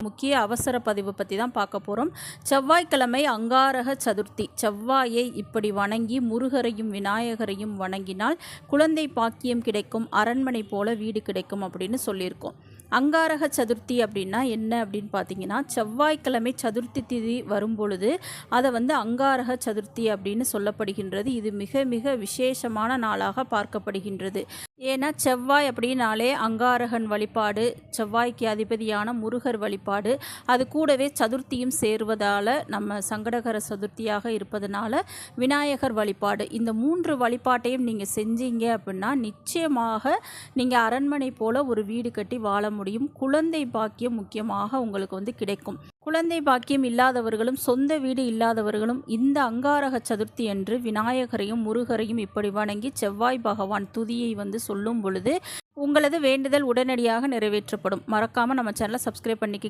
முக்கிய அவசர பதிவு பற்றி தான் பார்க்க போகிறோம். செவ்வாய்க்கிழமை அங்காரக சதுர்த்தி. செவ்வாயை இப்படி வணங்கி முருகரையும் விநாயகரையும் வணங்கினால் குழந்தை பாக்கியம் கிடைக்கும், அரண்மனை போல வீடு கிடைக்கும் அப்படின்னு சொல்லியிருக்கோம். அங்காரக சதுர்த்தி அப்படின்னா என்ன அப்படின்னு பார்த்தீங்கன்னா, செவ்வாய்க்கிழமை சதுர்த்தி திதி வரும் பொழுது அதை அங்காரக சதுர்த்தி அப்படின்னு சொல்லப்படுகின்றது. இது மிக மிக விசேஷமான நாளாக பார்க்கப்படுகின்றது. ஏன்னா செவ்வாய் அப்படின்னாலே அங்காரகன் வழிபாடு, செவ்வாய்க்கு அதிபதியான முருகர் வழிபாடு, அது கூடவே சதுர்த்தியும் சேருவதால் நம்ம சங்கடகர சதுர்த்தியாக இருப்பதனால விநாயகர் வழிபாடு, இந்த 3 வழிபாட்டையும் நீங்கள் செஞ்சீங்க அப்படின்னா நிச்சயமாக நீங்கள் அரண்மனை போல ஒரு வீடு கட்டி வாழ முடியும். குழந்தை பாக்கியம் முக்கியமாக உங்களுக்கு கிடைக்கும். குழந்தை பாக்கியம் இல்லாதவர்களும் சொந்த வீடு இல்லாதவர்களும் இந்த அங்காரக சதுர்த்தி என்று விநாயகரையும் முருகரையும் இப்படி வணங்கி செவ்வாய் பகவான் துதியை சொல்லும் பொழுது உங்களது வேண்டுதல் உடனடியாக நிறைவேற்றப்படும். மறக்காமல் நம்ம சேனலை சப்ஸ்கிரைப் பண்ணிக்க.